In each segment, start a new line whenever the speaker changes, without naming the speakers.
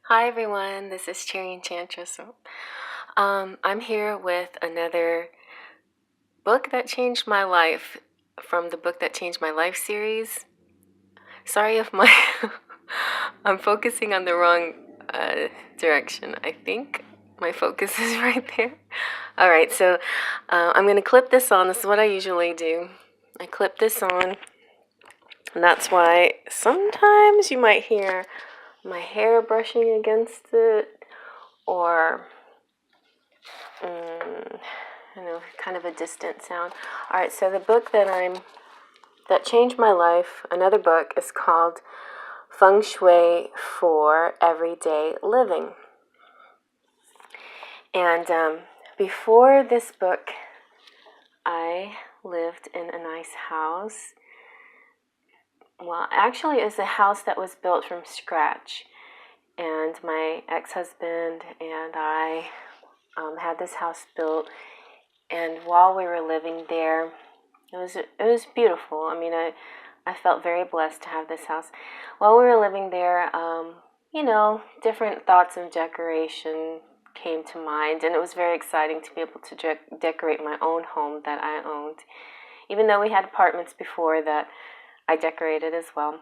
Hi everyone, this is Cherry Enchantress. I'm here with another book that changed my life from the Book That Changed My Life series. Sorry if I'm focusing on the wrong direction. I think my focus is right there. All right, so I'm going to clip this on. This is what I usually do. I clip this on, and that's why sometimes you might hear my hair brushing against it, or kind of a distant sound. All right, so the book that changed my life, another book, is called Feng Shui for Everyday Living. And before this book, I lived in a nice house. Well, actually, it was a house that was built from scratch. And my ex-husband and I had this house built. And while we were living there, it was beautiful. I mean, I felt very blessed to have this house. While we were living there, different thoughts of decoration came to mind, and it was very exciting to be able to decorate my own home that I owned, even though we had apartments before that I decorated as well.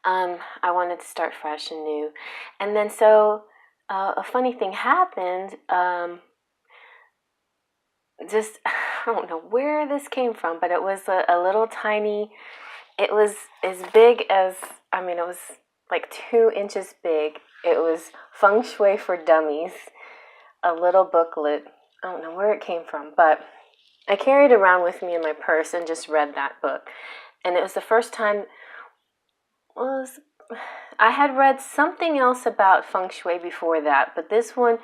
I wanted to start fresh and new. And then a funny thing happened. I don't know where this came from, but it was a little tiny, it was as big as, it was like 2 inches big. It was Feng Shui for Dummies, a little booklet. I don't know where it came from, but I carried it around with me in my purse and just read that book. And it was the first time, I had read something else about Feng Shui before that, but this one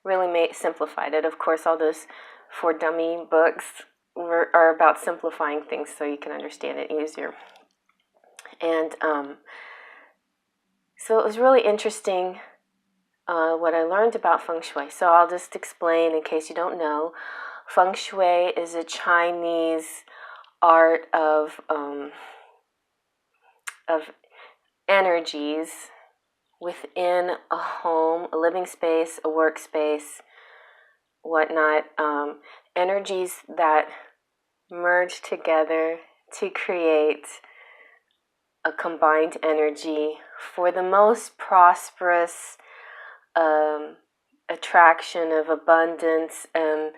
really simplified it. Of course, all those for dummy books are about simplifying things so you can understand it easier. And so it was really interesting what I learned about Feng Shui. So I'll just explain in case you don't know. Feng Shui is a Chinese art of energies within a home, a living space, a workspace, whatnot, energies that merge together to create a combined energy for the most prosperous attraction of abundance and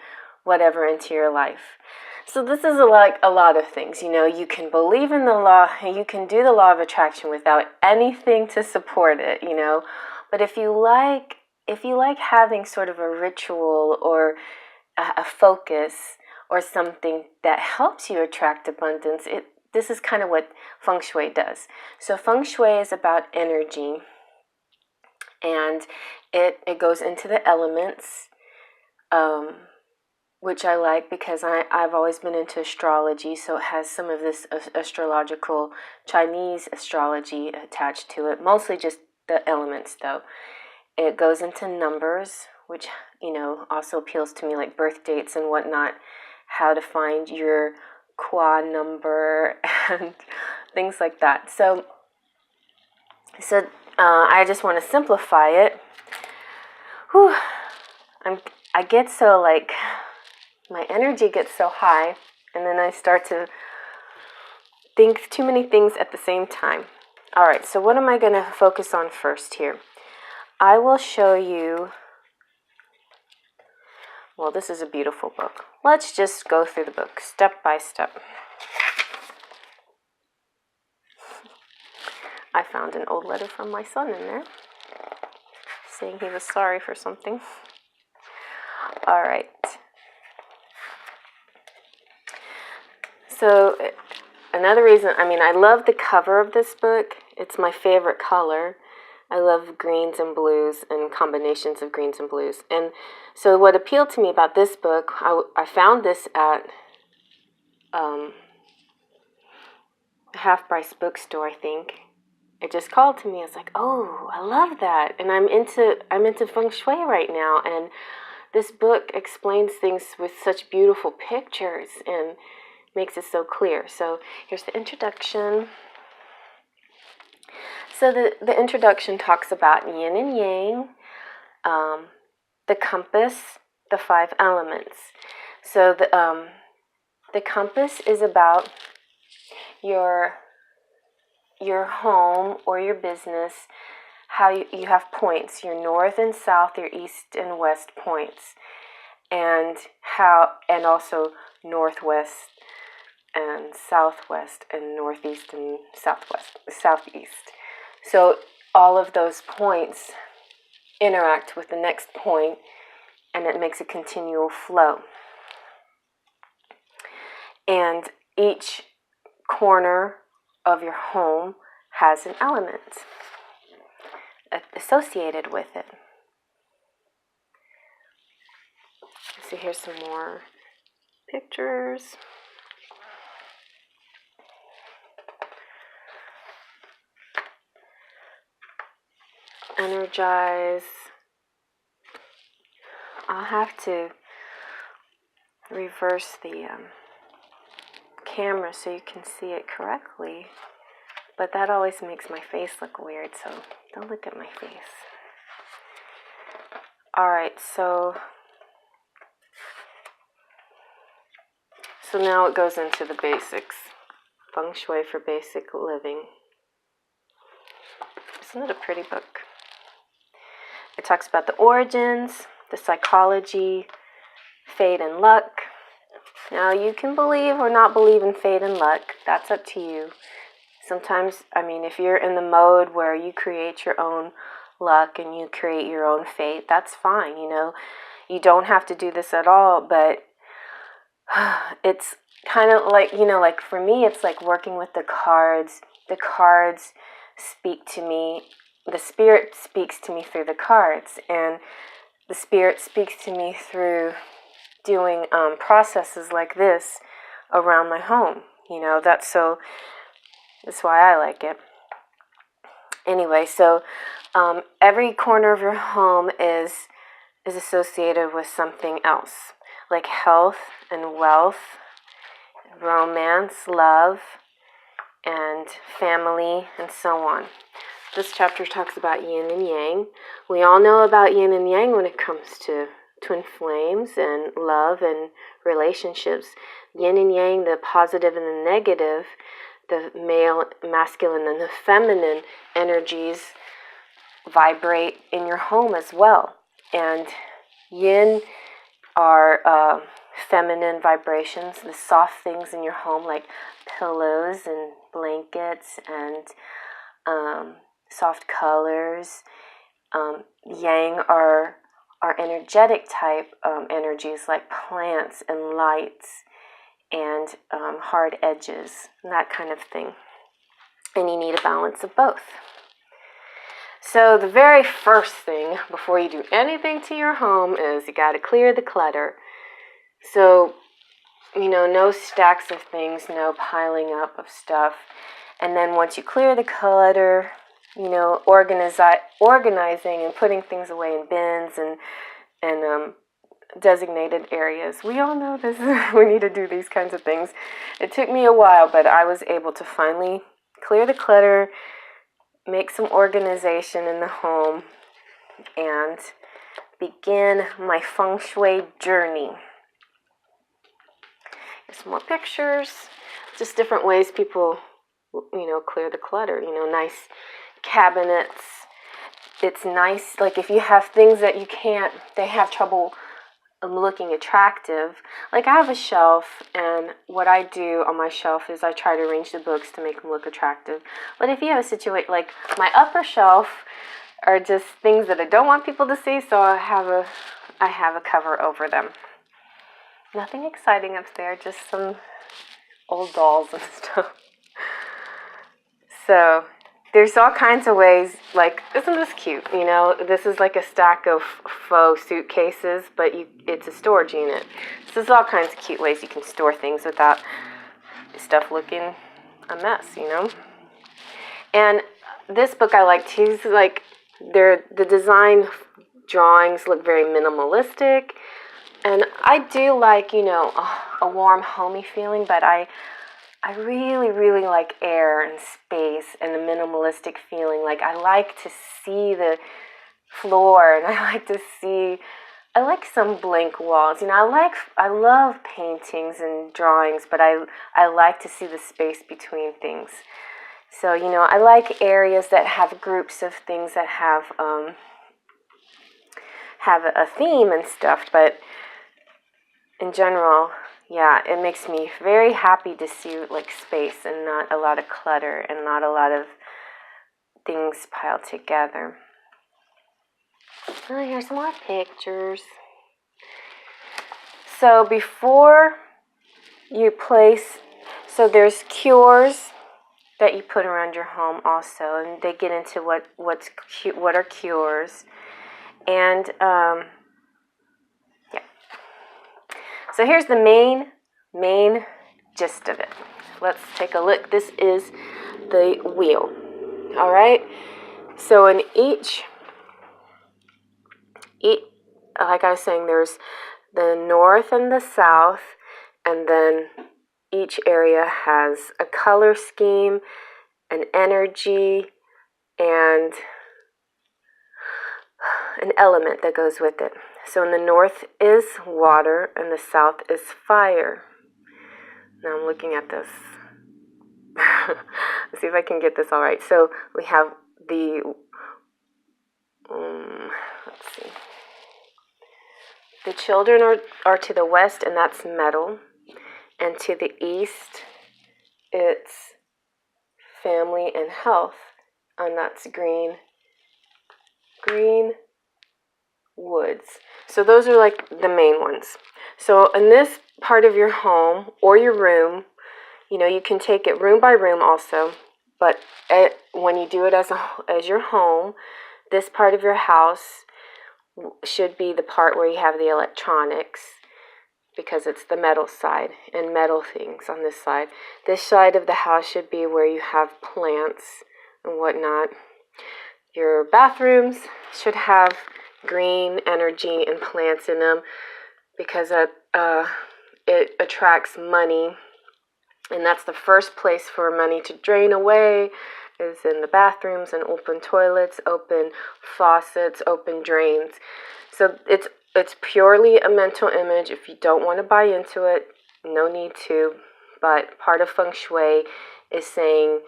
whatever into your life. So this is like a lot of things. You can believe in the law, you can do the law of attraction without anything to support it, But if you like having sort of a ritual or a focus or something that helps you attract abundance, this is kind of what Feng Shui does. So Feng Shui is about energy, and it goes into the elements, which I like because I've always been into astrology, so it has some of this astrological Chinese astrology attached to it, mostly just the elements though. It goes into numbers, which, also appeals to me, like birth dates and whatnot, how to find your qua number and things like that. So I just want to simplify it. I get so my energy gets so high, and then I start to think too many things at the same time. All right, so what am I going to focus on first here? I will show you, well, this is a beautiful book. Let's just go through the book step by step. I found an old letter from my son in there, saying he was sorry for something. All right. So another reason, I love the cover of this book. It's my favorite color. I love greens and blues and combinations of greens and blues. And so what appealed to me about this book, I found this at a half-price bookstore, I think. It just called to me. I was like, oh, I love that. And I'm into Feng Shui right now. And this book explains things with such beautiful pictures and makes it so clear. So here's the introduction. So the introduction talks about yin and yang, the compass, the 5 elements. So the compass is about your home or your business, how you have points, your north and south, your east and west points, and also northwest and southwest and northeast and southeast. So all of those points interact with the next point, and it makes a continual flow. And each corner of your home has an element associated with it. So here's some more pictures. Energize. I'll have to reverse the camera so you can see it correctly, but that always makes my face look weird, so don't look at my face. Alright, so now it goes into the basics. Feng Shui for basic living. Isn't it a pretty book? It talks about the origins, the psychology, fate and luck. Now, you can believe or not believe in fate and luck. That's up to you. Sometimes, if you're in the mode where you create your own luck and you create your own fate, that's fine, You don't have to do this at all, but it's kind of like, like for me, it's like working with the cards. The cards speak to me. The spirit speaks to me through the cards, and the spirit speaks to me through doing processes like this around my home. That's why I like it. Anyway, so every corner of your home is associated with something else, like health and wealth, romance, love, and family, and so on. This chapter talks about yin and yang. We all know about yin and yang when it comes to twin flames and love and relationships. Yin and yang, the positive and the negative, the male, masculine, and the feminine energies vibrate in your home as well. And yin are feminine vibrations, the soft things in your home like pillows and blankets and soft colors. Yang are energetic type energies like plants and lights and hard edges, and that kind of thing. And you need a balance of both. So the very first thing before you do anything to your home is you got to clear the clutter. So, no stacks of things, no piling up of stuff. And then once you clear the clutter, organizing and putting things away in bins and designated areas. We all know this. We need to do these kinds of things. It took me a while, but I was able to finally clear the clutter, make some organization in the home, and begin my Feng Shui journey. Here's some more pictures. Just different ways people, clear the clutter. Nice cabinets. It's nice, like if you have things that they have trouble looking attractive. Like I have a shelf, and what I do on my shelf is I try to arrange the books to make them look attractive. But if you have a situation like my upper shelf are just things that I don't want people to see, so I have a cover over them. Nothing exciting up there, just some old dolls and stuff. So there's all kinds of ways, like, isn't this cute? This is like a stack of faux suitcases, but it's a storage unit. So there's all kinds of cute ways you can store things without stuff looking a mess, And this book I like too, is like, the design drawings look very minimalistic. And I do like, a warm, homey feeling, but I I really, really like air and space and the minimalistic feeling. Like, I like to see the floor, and I like some blank walls. You know, I love paintings and drawings, but I like to see the space between things. So, you know, I like areas that have groups of things that have a theme and stuff, but in general, yeah, it makes me very happy to see like space and not a lot of clutter and not a lot of things piled together. Oh, here's some more pictures. So before you place, so there's cures that you put around your home also, and they get into what are cures, and yeah. So here's the main gist of it. Let's take a look. This is the wheel. All right. So in each, like I was saying, there's the north and the south, and then each area has a color scheme, an energy, and an element that goes with it. So in the north is water, and the south is fire. Now I'm looking at this. Let's see if I can get this all right. So we have the, let's see. The children are to the west, and that's metal. And to the east, it's family and health, and that's green woods. So those are like the main ones. So in this part of your home or your room, you know, you can take it room by room also, but when you do it as your home, this part of your house should be the part where you have the electronics, because it's the metal side and metal things on this side. This side of the house should be where you have plants and whatnot. Your bathrooms should have green energy and plants in them, because it attracts money, and that's the first place for money to drain away, is in the bathrooms, and open toilets, open faucets, open drains. So it's purely a mental image. If you don't want to buy into it, no need to. But part of Feng Shui is saying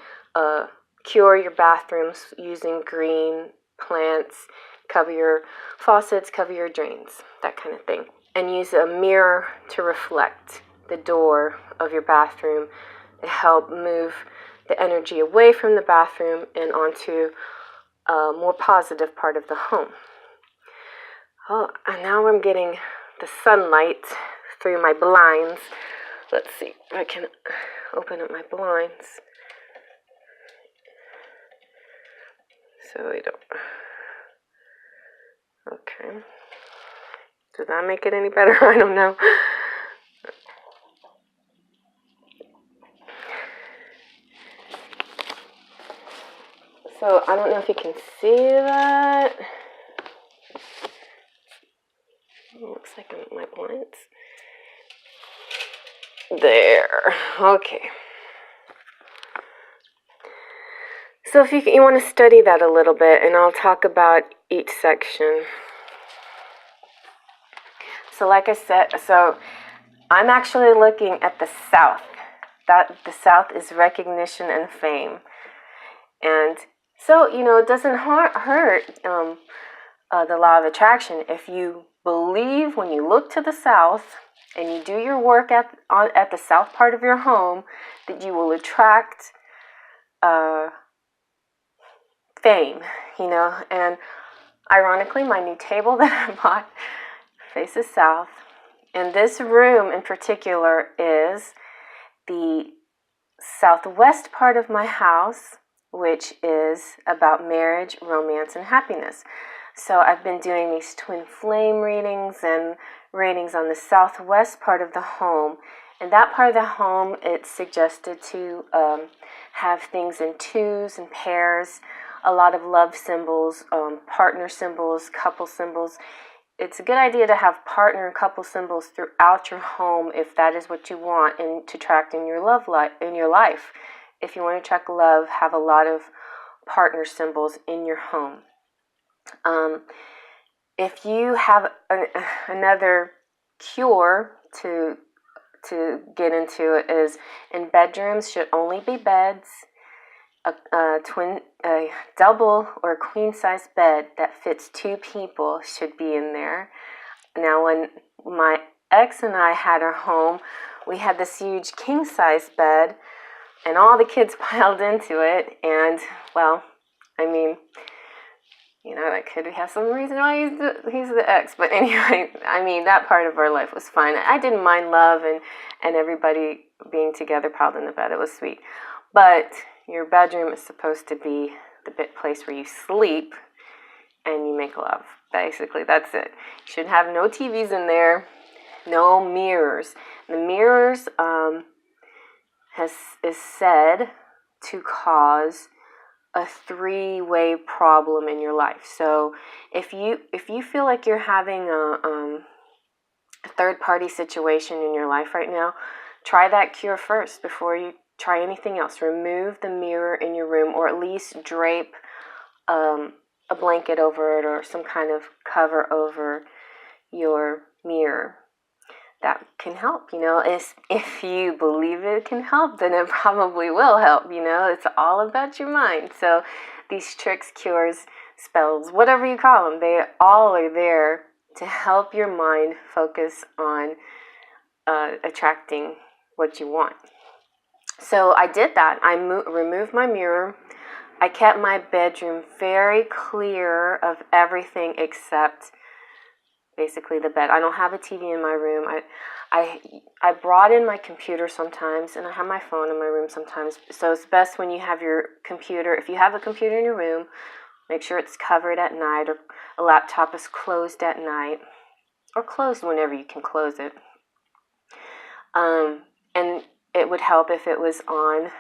cure your bathrooms using green plants, cover your faucets, cover your drains, that kind of thing. And use a mirror to reflect the door of your bathroom to help move the energy away from the bathroom and onto a more positive part of the home. Oh, and now I'm getting the sunlight through my blinds. Let's see if I can open up my blinds so they don't. Okay. Does that make it any better? I don't know. So I don't know if you can see that. It looks like I'm my blinds. There. Okay. So if you want to study that a little bit, and I'll talk about each section. So like I said, so I'm actually looking at the South. That the South is recognition and fame. And so, you know, it doesn't hurt the law of attraction. If you believe when you look to the South and you do your work at the South part of your home, that you will attract fame, you know. And ironically, my new table that I bought faces south. And this room in particular is the southwest part of my house, which is about marriage, romance, and happiness. So I've been doing these twin flame readings and readings on the southwest part of the home. And that part of the home, it's suggested to have things in twos and pairs, a lot of love symbols, partner symbols, couple symbols. it's a good idea to have partner and couple symbols throughout your home if that is what you want and to attract in your life. If you want to attract love, have a lot of partner symbols in your home. If you have another cure to get into it is in bedrooms should only be beds. A double or queen size bed that fits 2 people should be in there. Now, when my ex and I had our home, we had this huge king size bed, and all the kids piled into it. And well, I mean, that could have some reason why he's the ex. But anyway, I mean, that part of our life was fine. I didn't mind love and everybody being together piled in the bed. It was sweet. But your bedroom is supposed to be the place where you sleep and you make love. Basically, that's it. You should have no TVs in there, no mirrors. The mirrors is said to cause a 3-way problem in your life. So if you feel like you're having a third-party situation in your life right now, try that cure first before you try anything else. Remove the mirror in your room, or at least drape a blanket over it or some kind of cover over your mirror. That can help, if you believe it can help, then it probably will help, It's all about your mind. So these tricks, cures, spells, whatever you call them, they all are there to help your mind focus on attracting what you want. So I did that. I removed my mirror. I kept my bedroom very clear of everything except basically the bed. I don't have a TV in my room. I brought in my computer sometimes, and I have my phone in my room sometimes. So it's best when you have your computer. If you have a computer in your room, make sure it's covered at night, or a laptop is closed at night, or closed whenever you can close it. And it would help if it was on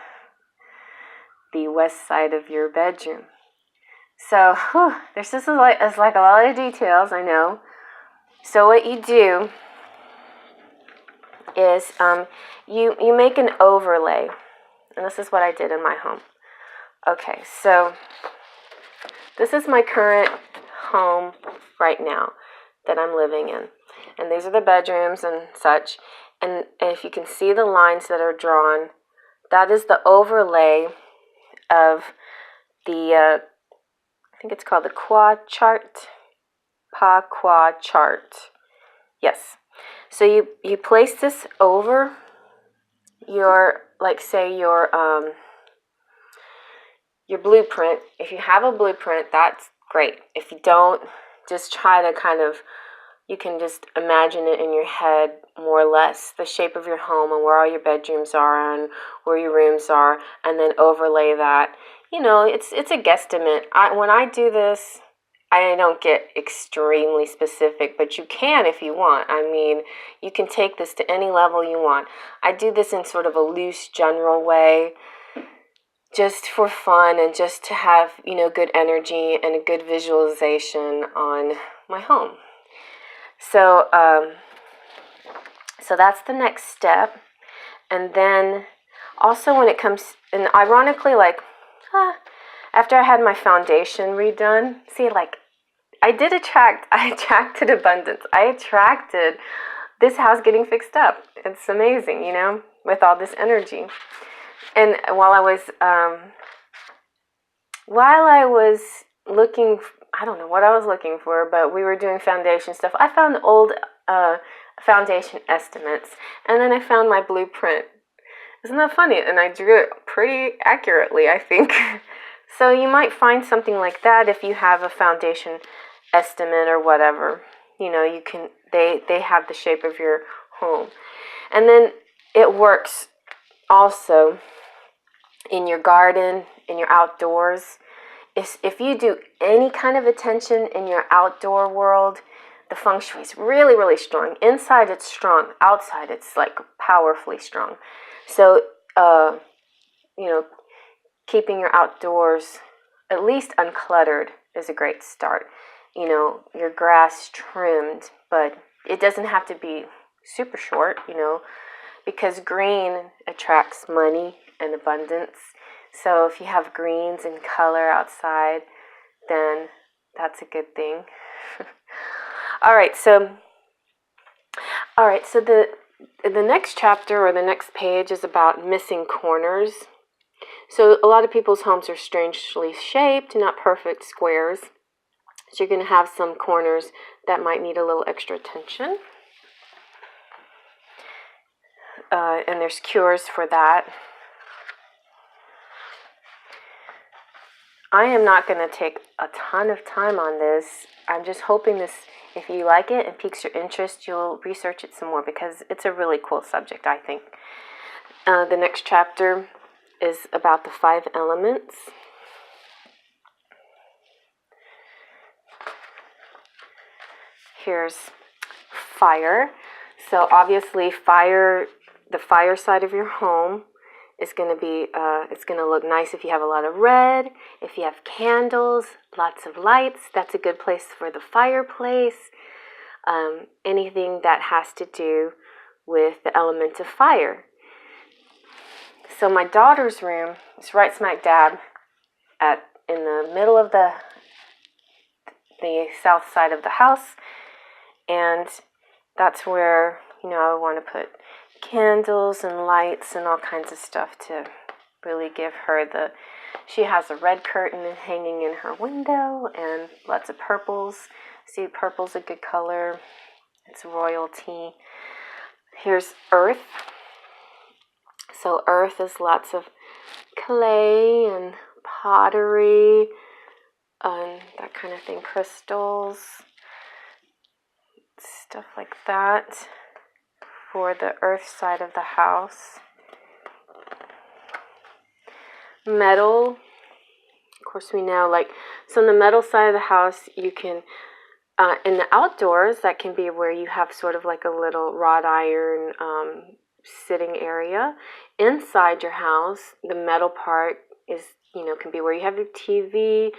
the west side of your bedroom. So there's just like a lot of details, I know. So what you do is you make an overlay, and this is what I did in my home. Okay, so this is my current home right now that I'm living in, and these are the bedrooms and such. And if you can see the lines that are drawn, that is the overlay of the I think it's called the Qua chart. Pa-Qua chart. Yes. So you place this over your, your blueprint. If you have a blueprint, that's great. If you don't, just try to you can just imagine it in your head more or less, the shape of your home and where all your bedrooms are and where your rooms are, and then overlay that. It's a guesstimate. When I do this, I don't get extremely specific, but you can if you want. I mean, you can take this to any level you want. I do this in sort of a loose, general way, just for fun and just to have, good energy and a good visualization on my home. So, so that's the next step. And then also when it comes, and ironically, after I had my foundation redone, I attracted abundance. I attracted this house getting fixed up. It's amazing, with all this energy. And while I was looking, I don't know what I was looking for, but we were doing foundation stuff. I found old foundation estimates, and then I found my blueprint. Isn't that funny? And I drew it pretty accurately, I think. So you might find something like that if you have a foundation estimate or whatever. You can. They have the shape of your home, and then it works also in your garden, in your outdoors. If you do any kind of attention in your outdoor world, the Feng Shui is really, really strong. Inside it's strong. Outside it's powerfully strong. So, keeping your outdoors at least uncluttered is a great start. You know, your grass trimmed, but it doesn't have to be super short, you know, because green attracts money and abundance. So if you have greens in color outside, then that's a good thing. All right, so the next chapter or the next page is about missing corners. So a lot of people's homes are strangely shaped, not perfect squares. So you're going to have some corners that might need a little extra attention. And there's cures for that. I am not going to take a ton of time on this. I'm just hoping this, if you like it and piques your interest, you'll research it some more because it's a really cool subject, I think. The next chapter is about the 5 elements. Here's fire. So obviously fire, the fire side of your home is going to be, it's going to look nice if you have a lot of red, if you have candles, lots of lights. That's a good place for the fireplace. Anything that has to do with the element of fire. So my daughter's room is right smack dab in the middle of the south side of the house, and that's where, you know, I want to put candles and lights and all kinds of stuff to really give her she has a red curtain hanging in her window and lots of purples. See, purple's a good color. It's royalty. Here's earth. So earth is lots of clay and pottery and that kind of thing, crystals, stuff like that for the earth side of the house. Metal, of course we know, so on the metal side of the house, you can, in the outdoors, that can be where you have sort of like a little wrought iron sitting area. Inside your house, the metal part is, you know, can be where you have your TV,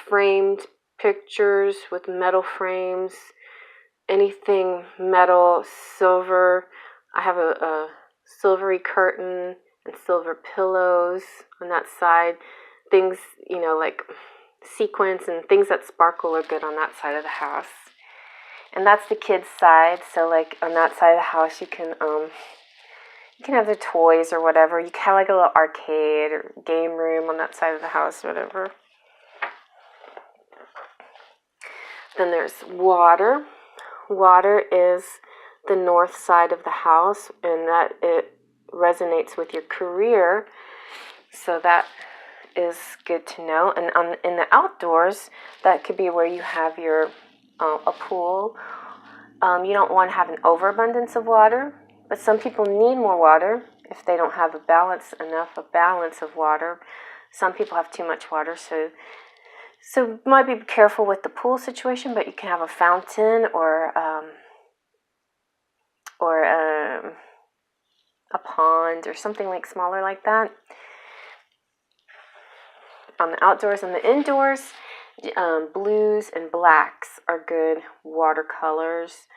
framed pictures with metal frames, anything metal, silver. I have a silvery curtain and silver pillows on that side. Things, you know, like sequins and things that sparkle are good on that side of the house. And that's the kids' side. So like on that side of the house, you can have their toys or whatever. You can have like a little arcade or game room on that side of the house, whatever. Then there's water. Water is the north side of the house, and that it resonates with your career. So that is good to know. And in the outdoors, that could be where you have your a pool. You don't want to have an overabundance of water, but some people need more water if they don't have a balance of water. Some people have too much water, so you might be careful with the pool situation, but you can have a fountain or a pond or something like smaller like that. On the outdoors and the indoors, blues and blacks are good watercolors.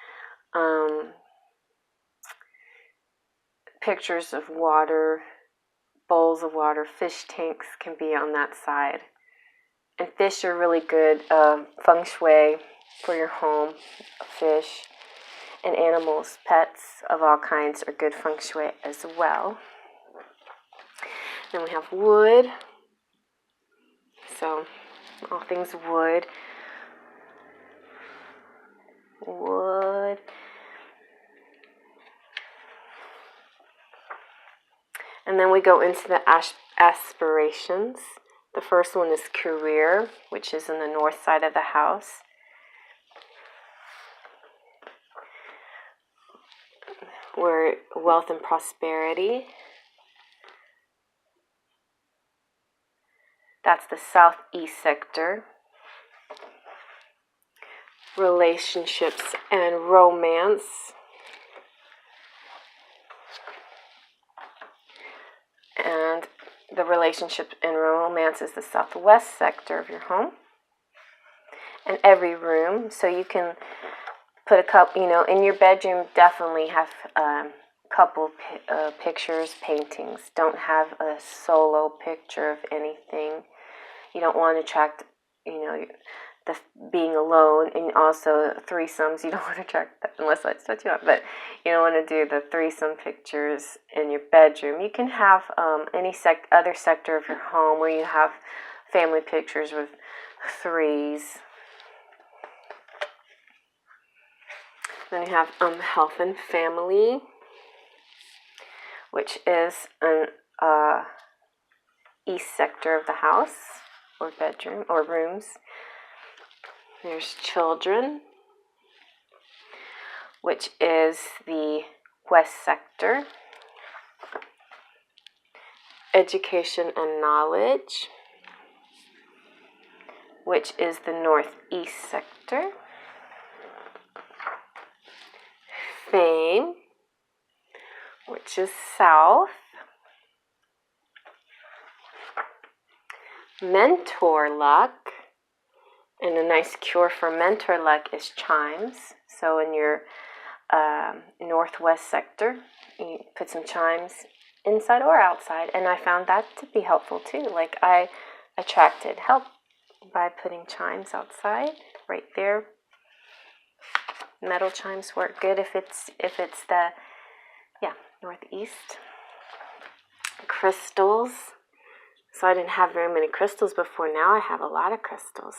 Pictures of water, bowls of water, fish tanks can be on that side. And fish are really good Feng Shui for your home. Fish and animals, pets of all kinds are good Feng Shui as well. Then we have wood. So all things wood. Wood. And then we go into the aspirations. The first one is career, which is in the north side of the house. Where wealth and prosperity. That's the southeast sector. Relationships and romance. And the relationship and romance is the southwest sector of your home. in every room. So you can put a couple, in your bedroom, definitely have couple pictures, paintings. Don't have a solo picture of anything. You don't want to attract, the being alone, and also threesomes. You don't want to attract that unless that's what you want. But you don't want to do the threesome pictures in your bedroom. You can have any other sector of your home where you have family pictures with threes. Then you have health and family, which is an east sector of the house, or bedroom, or rooms. There's children, which is the west sector. Education and knowledge, which is the northeast sector. Fame, which is south. Mentor luck, and a nice cure for mentor luck is chimes. So in your northwest sector, you put some chimes inside or outside, and I found that to be helpful too. Like, I attracted help by putting chimes outside right there. Metal chimes work good if it's the northeast. Crystals. So I didn't have very many crystals before. Now I have a lot of crystals.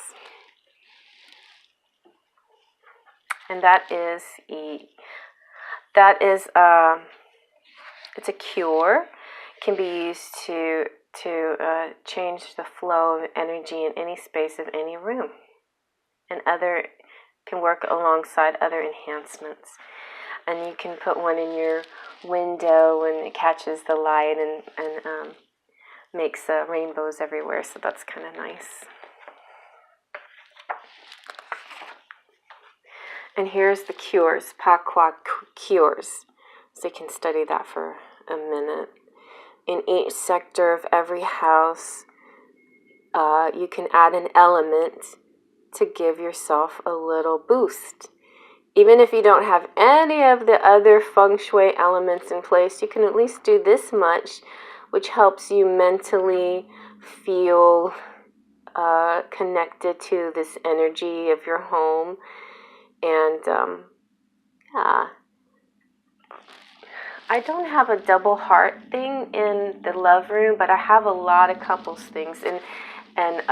And it's a cure. Can be used to change the flow of energy in any space of any room. And can work alongside other enhancements. And you can put one in your window when it catches the light and makes rainbows everywhere. So that's kind of nice. And here's the cures, Pakwa cures. So you can study that for a minute. In each sector of every house, you can add an element to give yourself a little boost. Even if you don't have any of the other Feng Shui elements in place, you can at least do this much, which helps you mentally feel connected to this energy of your home. And I don't have a double heart thing in the love room, but I have a lot of couples things. And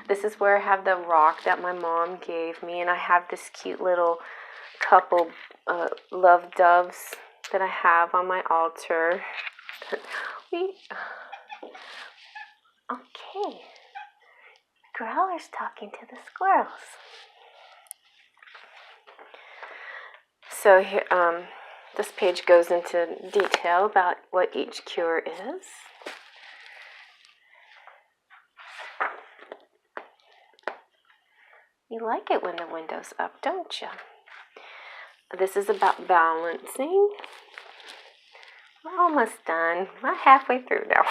this is where I have the rock that my mom gave me, and I have this cute little couple love doves that I have on my altar. Okay. Growler's talking to the squirrels. So here, this page goes into detail about what each cure is. You like it when the window's up, don't you? This is about balancing. We're almost done. We're halfway through now.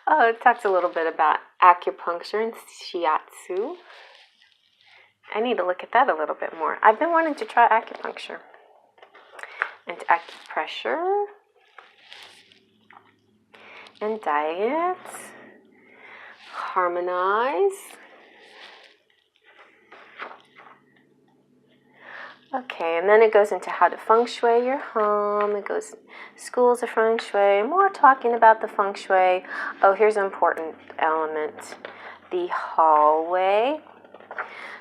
Oh, it talks a little bit about acupuncture and shiatsu. I need to look at that a little bit more. I've been wanting to try acupuncture. And acupressure. And diet. Harmonize. Okay, and then it goes into how to feng shui your home. It goes schools of feng shui. More talking about the feng shui. Oh, here's an important element. The hallway.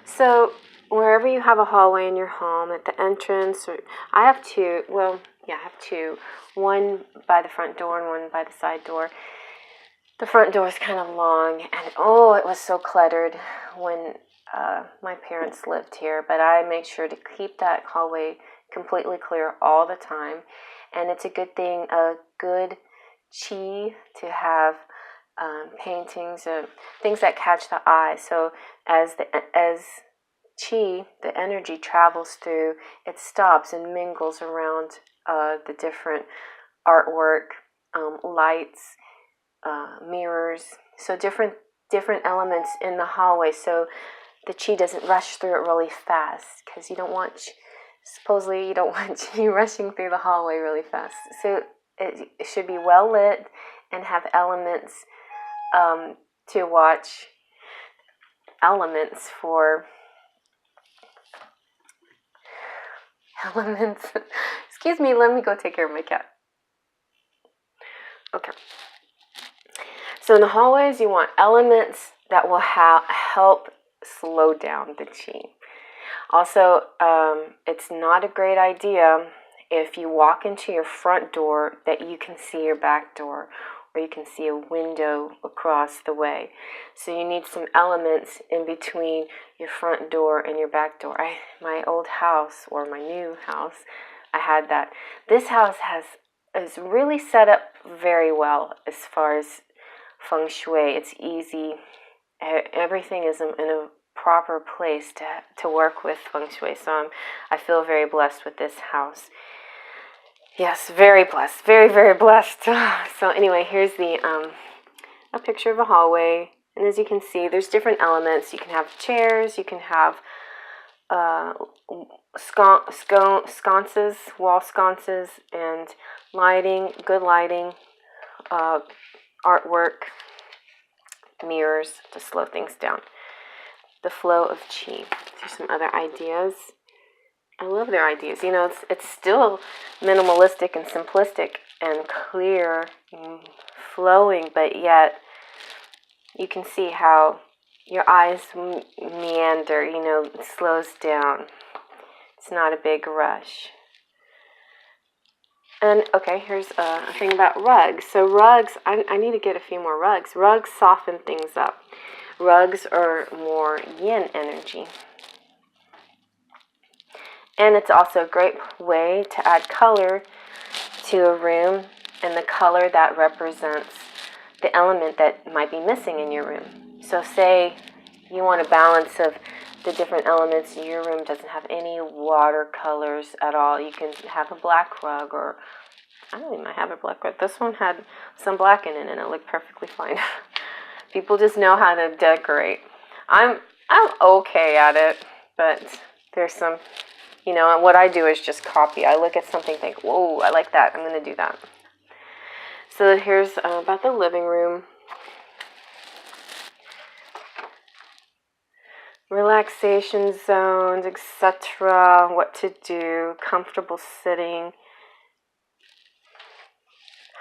So wherever you have a hallway in your home, at the entrance, I have two. Well, yeah, I have two. One by the front door and one by the side door. The front door is kind of long, and it was so cluttered when my parents lived here, but I make sure to keep that hallway completely clear all the time. And it's a good thing, a good chi to have paintings of things that catch the eye. So as chi, the energy travels through, it stops and mingles around the different artwork, lights, mirrors. So different elements in the hallway. So the chi doesn't rush through it really fast, because supposedly you don't want chi rushing through the hallway really fast. So it should be well lit and have elements to watch. Elements. Excuse me, let me go take care of my cat. Okay. So in the hallways, you want elements that will help slow down the chi. Also, it's not a great idea if you walk into your front door that you can see your back door, or you can see a window across the way. So you need some elements in between your front door and your back door. My old house, or my new house, I had that. This house is really set up very well as far as Feng Shui. It's easy. Everything is in a proper place to work with Feng Shui. So I feel very blessed with this house. Yes, very blessed. Very, very blessed. So anyway, here's a picture of a hallway. And as you can see, there's different elements. You can have chairs. You can have sconces, wall sconces, and lighting, good lighting, artwork, mirrors to slow things down. The flow of chi. There's some other ideas. I love their ideas. It's still minimalistic and simplistic and clear and flowing, but yet you can see how your eyes meander, it slows down. It's not a big rush. And okay, here's a thing about rugs. So rugs, I need to get a few more rugs. Rugs soften things up. Rugs are more yin energy. And it's also a great way to add color to a room, and the color that represents the element that might be missing in your room. So say you want a balance of the different elements. Your room doesn't have any watercolors at all. You can have a black rug, or I don't even have a black rug. This one had some black in it and it looked perfectly fine. People just know how to decorate. I'm okay at it, but there's some, what I do is just copy. I look at something, think, whoa, I like that. I'm going to do that. So here's about the living room. Relaxation zones, etc. What to do, comfortable sitting,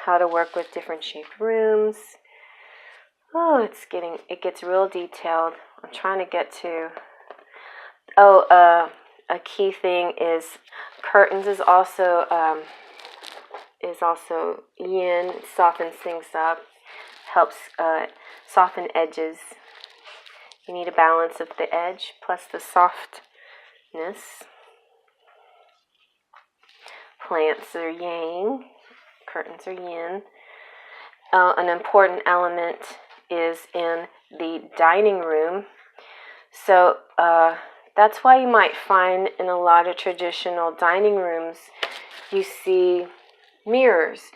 how to work with different shaped rooms. Oh, it gets real detailed. I'm trying to get to, a key thing is curtains is also yin. It softens things up, helps soften edges. You need a balance of the edge plus the softness. Plants are yang, curtains are yin. An important element is in the dining room. So that's why you might find in a lot of traditional dining rooms you see mirrors.